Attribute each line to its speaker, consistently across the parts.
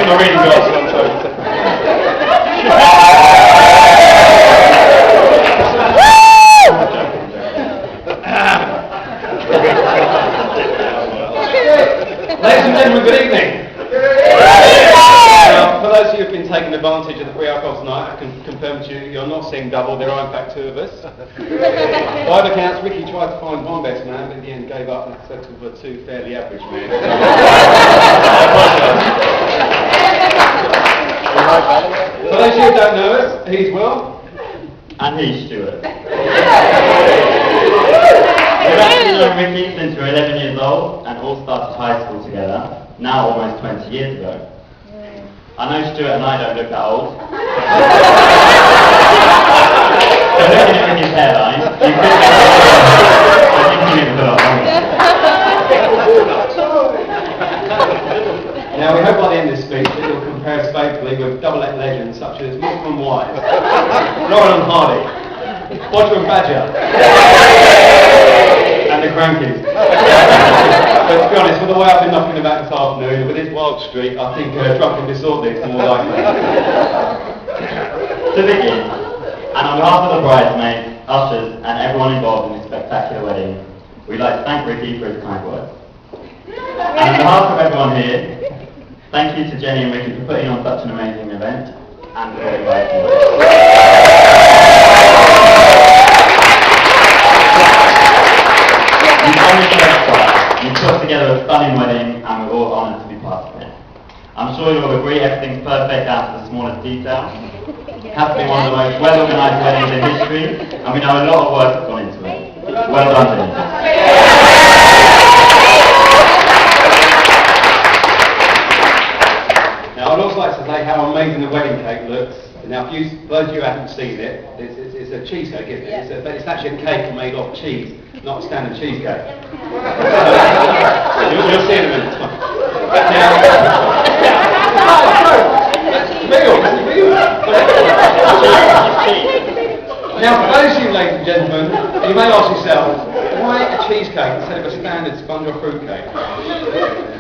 Speaker 1: my reading glasses on, sorry. Ladies and gentlemen, good evening. Now, for those of you who have been taking advantage of the free alcohol tonight, I can confirm to you you're not seeing double, there are in fact two of us. By the counts, Ricky tried to find one best man, but in the end gave up and settled for two fairly average men. For those of you who don't know us, he's Will.
Speaker 2: And he's Stuart. We've actually known Ricky since we were 11 years old and all started high school together, now almost 20 years ago. I know Stuart and I don't look that old. So looking at Ricky's hairline, you could I think he looks a lot older.
Speaker 1: Now we hope by the end of this speech that you'll compare us faithfully with double-act legends such as Malcolm White, Laurel and Hardy, Bodger and Badger, and the Crankies. But to be honest, with the way I've been knocking about this afternoon, with this wild streak, I think Drunk and Disorderly is more likely.
Speaker 2: To begin, and on behalf of the bridesmaids, ushers, and everyone involved in this spectacular wedding, we'd like to thank Ricky for his kind words. And on behalf of everyone here, thank you to Jenny and Ricky for putting on such an amazing event, and for inviting us. You put together a stunning wedding and we're all honoured to be part of it. I'm sure you'll agree everything's perfect down to the smallest detail. It has to be one of the most well-organised weddings in history and we know a lot of work has gone into it. Well done, Jenny.
Speaker 1: Now I'd also like to say how amazing the wedding cake looks. Now for those of you who haven't seen it, it's a cheesecake, isn't it? But it's actually a cake made of cheese, not a standard cheesecake. You'll see in a minute. Now, for those of you, ladies and gentlemen, you may ask yourselves, why a cheesecake instead of a standard sponge or fruit cake?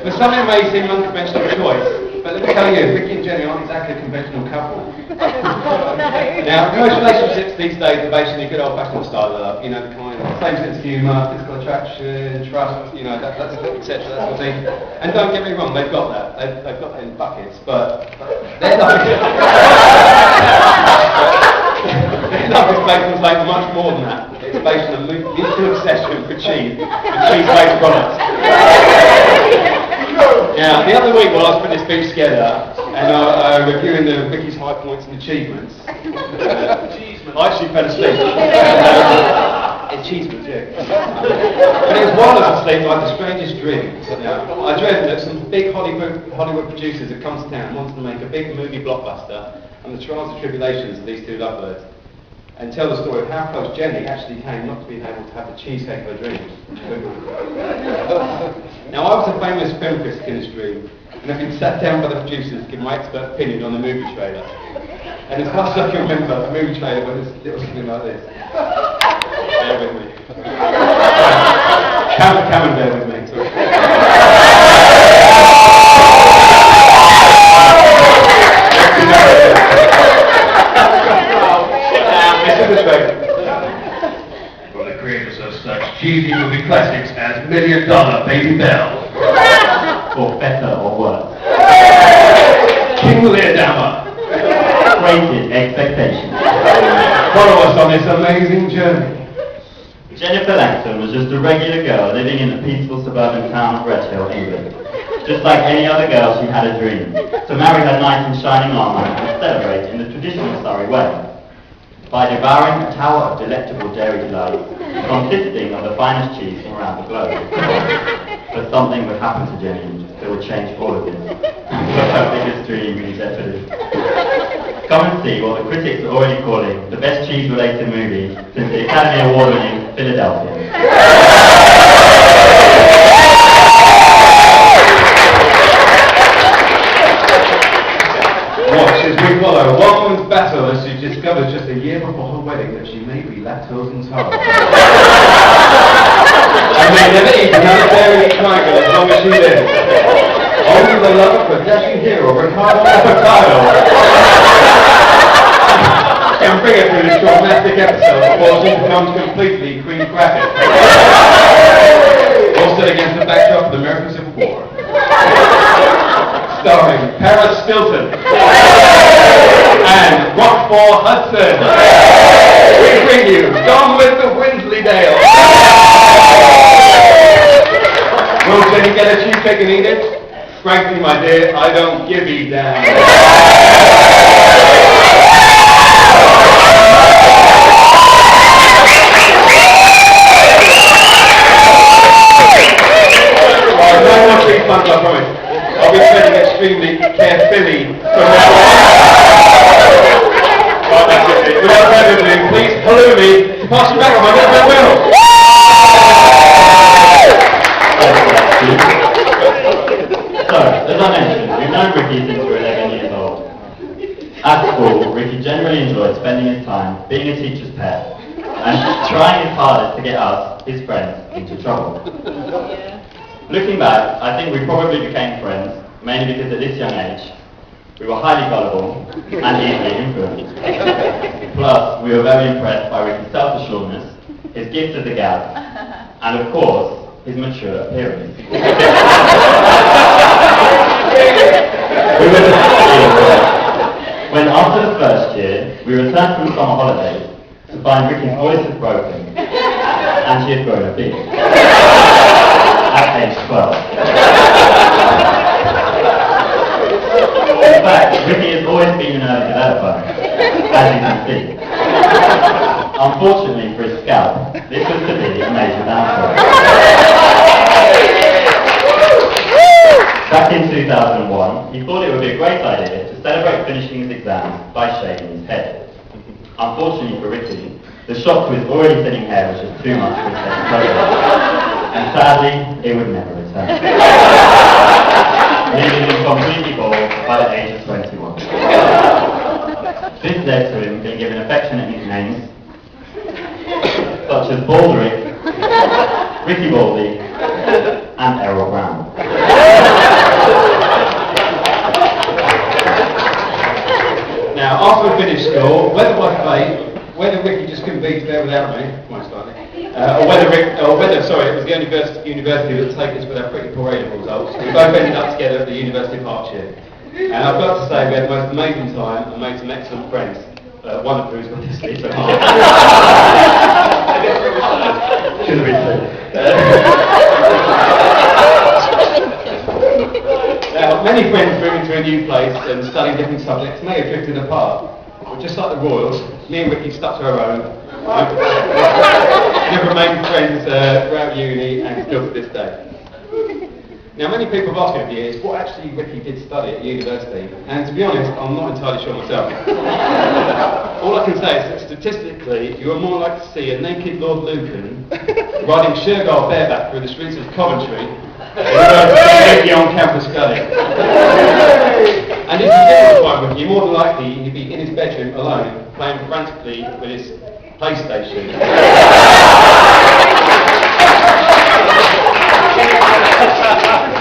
Speaker 1: For some it may seem an unconventional choice, but let me tell you, Ricky and Jenny aren't exactly a conventional couple. Now, most relationships these days are based on your good old-fashioned style of love, you know, the kind of same sense of humour, physical attraction, trust, you know, etc., that sort of thing. And don't get me wrong, they've got that. They've got that in buckets, but their love their love is based on something much more than that. It's based on a mutual obsession for cheese and cheese-based products. Now, the other week while I was putting this speech together and reviewing Ricky's high points and achievements, I actually fell asleep. Achievements, yeah. But it was while I was asleep I had the strangest dream. I dreamt that some big Hollywood producers had come to town and wanted to make a big movie blockbuster on the trials and tribulations of these two lovebirds, and tell the story of how close Jenny actually came not to being able to have the cheesecake of her dreams. Now, I was a famous film critic in this dream, and I've been sat down by the producers to give my expert opinion on the movie trailer. And as far as I can remember, the movie trailer was something like this. Bear with me. Come and bear with me.
Speaker 3: For the creators of such cheesy movie classics as $1 Million Baby Bell,
Speaker 2: Or better or worse.
Speaker 3: King Lear,
Speaker 2: Rated expectations.
Speaker 1: Follow us on this amazing journey.
Speaker 2: Jennifer Langton was just a regular girl living in the peaceful suburban town of Redhill, England. Just like any other girl, she had a dream, to marry her knight in shining armour and celebrate in the traditional Surrey way, by devouring a tower of delectable dairy delights, consisting of the finest cheese from around the globe. But something would happen to Jenny that would change all of this, and put her biggest dream in jeopardy. Come and see what the critics are already calling the best cheese-related movie since the Academy Award-winning Philadelphia.
Speaker 1: Watch as we follow a one-woman's battle as she discovers just a year before her wedding that she she may be lactose intolerant. I may never eat another dairy triangle as long as she lives. Only the love of a dashing hero, Ricardo Avocado, can bring her through this traumatic episode before she becomes completely Queen Graphic. All set against the backdrop of the American Civil War. Starring Paris Stilton and Rockford Hudson. We bring you Gone with the Wensleydale. Will Jenny get a cheesecake and eat it? Frankly, my dear, I don't give a damn. Alright, no more treat puns, I promise. I'll be treading extremely carefully from now on. Right, that's it. Without further ado, please follow me to pass you back on my little Will.
Speaker 2: So, as I mentioned, we've known Ricky since we were 11 years old. At school, Ricky generally enjoyed spending his time being a teacher's pet and trying his hardest to get us, his friends, into trouble. Looking back, I think we probably became friends, mainly because at this young age, we were highly gullible and easily influenced. Plus, we were very impressed by Ricky's self-assuredness, his gift of the gab, and of course, his mature appearance. We were the when after the first year, we returned from summer holidays to find Ricky's voice had broken and she had grown a beard at age 12. In fact, Ricky has always been an early developer, as you can see. Unfortunately for his scalp, this was to be a major downfall. Back in 2001, he thought it would be a great idea to celebrate finishing his exams by shaving his head. Unfortunately for Ricky, the shock to his already thinning hair was just too much for his second cover, and sadly, it would never return, leaving him completely bald by the age of 21. This led to him being given affectionate nicknames such as Baldrick, Ricky Baldy, and Errol Brown.
Speaker 1: Now, after we finished school, whether by fate, whether Ricky just couldn't be there without me, most likely, or whether it was the university that would take us with our pretty poor A-level results, we both ended up together at the University of Hertfordshire. And I've got to say, we had the most amazing time and made some excellent friends. One of who's got to sleep at home. Should have been said. Now, many friends moving to a new place and studying different subjects may have drifted apart. But just like the Royals, me and Ricky stuck to our own. We've remained friends throughout uni and still to this day. Now, many people have asked me over the years what actually Ricky did study at university, and to be honest, I'm not entirely sure myself. All I can say is that statistically, you are more likely to see a naked Lord Lucan riding Shergar bareback through the streets of Coventry than you are to see Ricky on campus studying. And if you did find Ricky, you're more than likely he'd be in his bedroom alone, playing frantically with his PlayStation.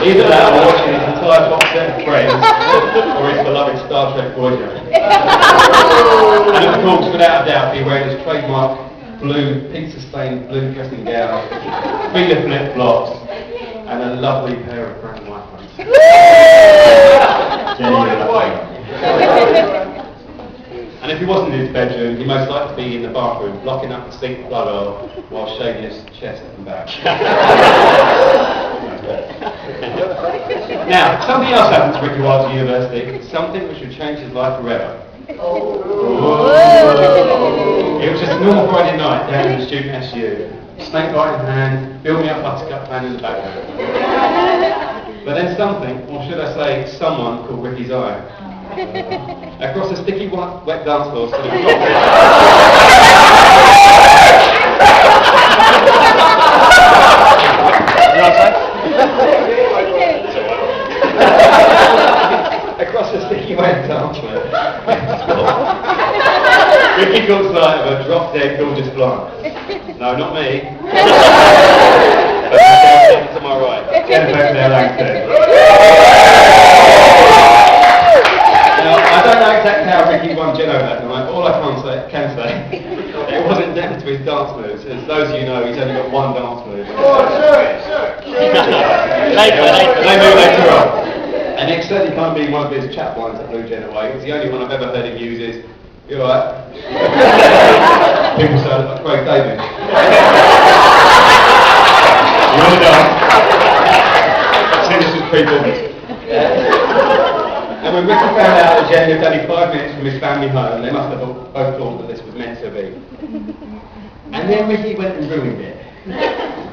Speaker 1: Either that or watching his entire box set of Friends or his beloved Star Trek Voyager. And of course, without a doubt, be wearing his trademark blue, pizza-stained blue dressing gown, finger flip-flops, and a lovely pair of brown white ones. And if he wasn't in his bedroom, he most likely to be in the bathroom, blocking up the sink blood oil while shaving his chest and back. Now, something else happened to Ricky while at university, something which would change his life forever. It was just a normal Friday night down in the student SU. Snake bite in hand, build me up buttercup playing in the background. But then something, or should I say someone, called Ricky's eye. Across a sticky wet dance floor stood a across a sticky wet dance floor, Ricky caught sight of a drop-dead Gordon No, not me. But myself to my right.
Speaker 2: Jennifer Claire Langton.
Speaker 1: Now, I don't know exactly how Ricky won Geno that night. All I can say, it wasn't down to his dance moves. As those of you know, he's only got one dance move. They move later on. And it certainly can't be one of his chat lines that blew Jen away. It's the only one I've ever heard him use is, "You alright?" People say, "Like Craig David." You want to dance? See, this was pre-booked. And when Ricky found out that Jen lived only 5 minutes from his family home, they must have both thought that this was meant to be. And then Ricky went and ruined it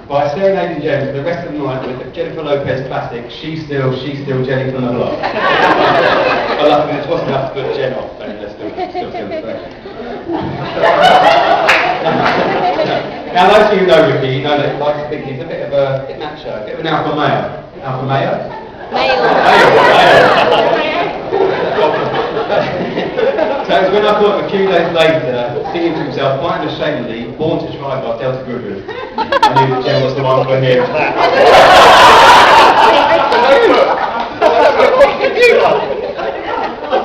Speaker 1: by serenading Jen for the rest of the night with the Jennifer Lopez classic, She's Still Jenny from the Block. But luckily this wasn't enough to put Jen off, and they're still celebrating. Now those of you who know Ricky, you know that he likes to think he's a bit of a macho, a bit of an alpha male. Alpha male? So it was when I caught him a few days later, singing to himself quite unashamedly, Born to Try by Delta Goodrich. I knew that Jen was the one for him.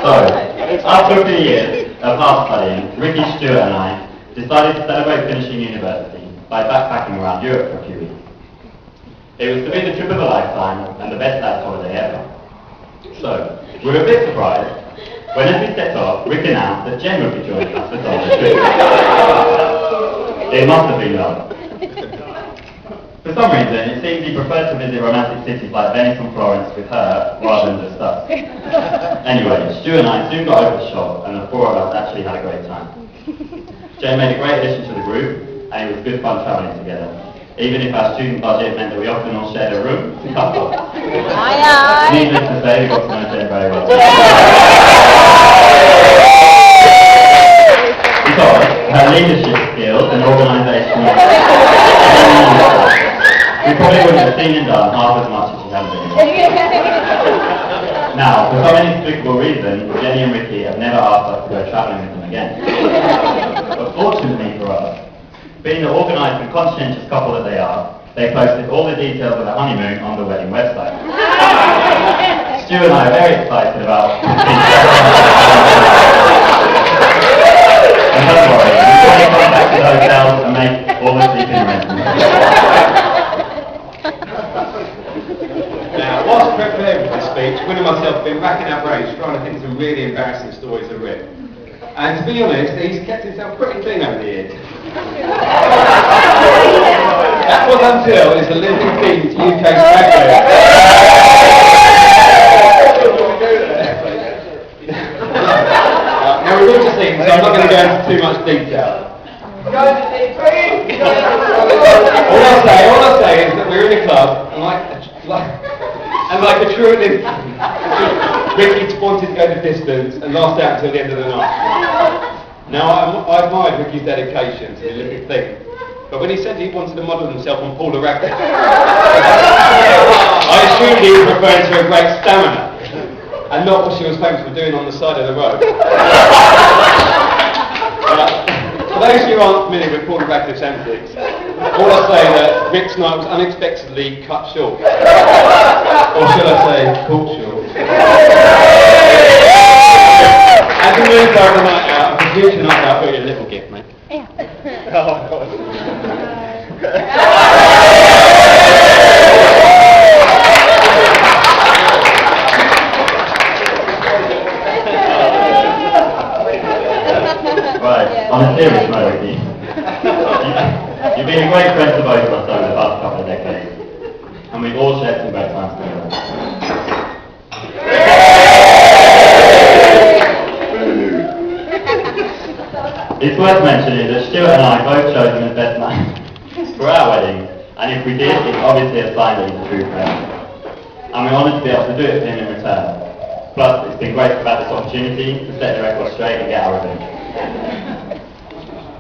Speaker 2: So, after a few years of hard studying, Ricky, Stuart and I decided to celebrate finishing university by backpacking around Europe for a few weeks. It was to be the trip of a lifetime and the best dad's holiday ever. So, we were a bit surprised when as we set off, Rick announced that Jen would be joining us for some of the trip. It must have been love. For some reason, it seems he preferred to visit romantic cities like Venice and Florence with her rather than just us. Anyway, Stu and I soon got over the shock and the four of us actually had a great time. Jen made a great addition to the group and it was good fun travelling together. Even if our student budget meant that we often all shared a room to couple. Needless to say, we got to know Jen very well. Because her leadership skills and organisational we probably wouldn't have seen and done half as much as she hadn't been. Now, for some inexplicable reason, Jenny and Ricky have never asked us to go travelling with them again. But fortunately for us, being the organised and conscientious couple that they are, they posted all the details of the honeymoon on the wedding website. Stu and I are very excited about and don't worry, we've already contacted hotels and make all the sleeping arrangements.
Speaker 1: Now, whilst preparing for this speech, Will and myself have been racking our brains trying to think of some really embarrassing stories of Rick. And to be honest, he's kept himself pretty clean over the years. That was until his Olympic team to UK graduate. Now we've all just seen, so I'm not going to go into too much detail. All I say is that we're in a club, and like a true Olympian, Ricky wanted to go the distance and last out until the end of the night. Now, I admired Ricky's dedication to the Olympic thing, but when he said he wanted to model himself on Paula Rackett, I assumed he was referring to her great stamina, and not what she was famous for doing on the side of the road. For those of you who aren't familiar with Paula Rackett's antics, all I say that Rick's night was unexpectedly cut short. Or should I say, caught short. As we move over the night out, the future night out, I'll put you a little gift, mate. Oh, God.
Speaker 2: Right, on a serious note, Ricky. You've been a great friend to both of us over the past couple of decades, and we've all shared some great times together. It's worth mentioning that Stuart and I both chose him as best man for our wedding, and if we did, it's obviously a sign that he's a true friend. And we're honoured to be able to do it for him in return. Plus, it's been great to have this opportunity to set the record straight and get our revenge.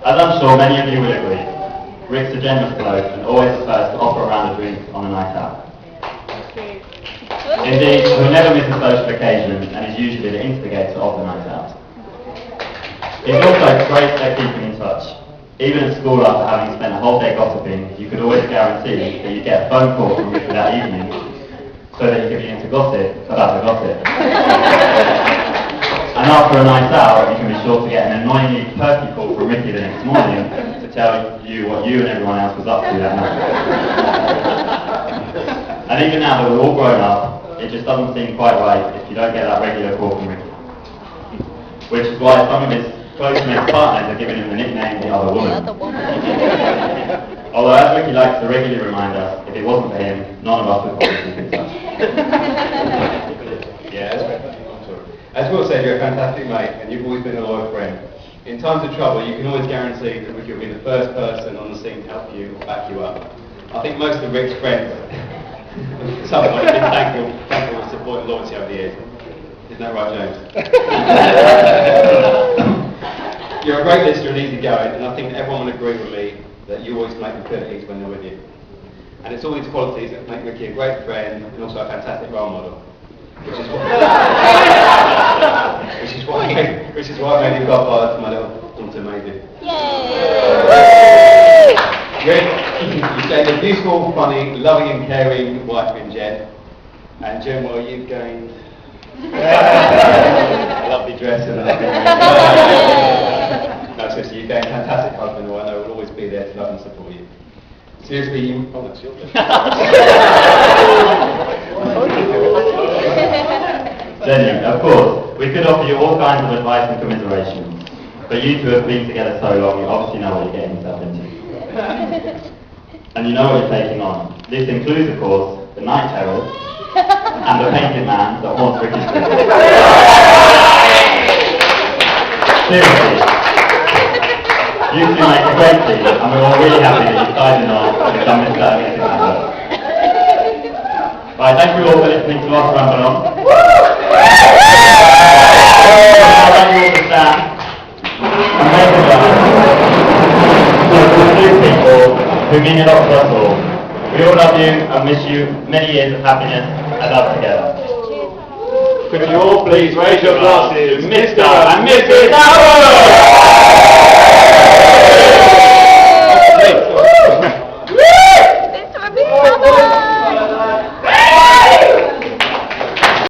Speaker 2: As I'm sure many of you will agree, Rick's a generous bloke and always the first to offer a round of drinks on a night out. Indeed, he'll never miss a social occasion and is usually the instigator of the night out. He's also great at keeping in touch, even at school after having spent a whole phone call from Ricky that evening so that he could begin to gossip about the gossip. And after a night out, you can be sure to get an annoyingly perky call from Ricky the next morning to tell you what you and everyone else was up to that night. And even now that we're all grown up, it just doesn't seem quite right if you don't get that regular call from Ricky. Which is why some of his close-knit partners are giving him the nickname The Other Woman. Although, as Ricky likes to regularly remind us, if it wasn't for him, none of us would probably keep in touch.
Speaker 1: As Will said, you're a fantastic mate, and you've always been a loyal friend. In times of trouble, you can always guarantee that Ricky will be the first person on the scene to help you or back you up. I think most of Rick's friends, at some point, have been thankful for his support and loyalty over the years. Isn't that right, James? You're a great listener and easygoing, and I think everyone will agree with me that you always make them feel at ease when they're with you. And it's all these qualities that make Ricky a great friend and also a fantastic role model. Which is why I made you godfather to my little daughter Maisie.
Speaker 4: Yay!
Speaker 1: Rick, you've gained a beautiful, funny, loving and caring wife in Jen. And Jen, well, you've gained a lovely dress and a lovely no, seriously, you've gained a fantastic husband who I know will always be there to love and support you. Seriously, you... Oh, that's your turn.
Speaker 2: Jenny, of course, we could offer you all kinds of advice and commiseration, but you two have been together so long, you obviously know what you're getting yourself into. And you know what you're taking on. This includes, of course, the night terrors and the painted man that haunts Ricky's Street. Seriously, you two make a great team, and we're all really happy that you've signed on and you've done this Saturday together. Right, thank you all for listening to us ramble on. I'd like you all to stand and make a vow. So for the two people who mean a lot to us all, we all love you and wish you many years of happiness and love together.
Speaker 1: Could you all please raise your glasses
Speaker 2: to Mr. and Mrs. Howard!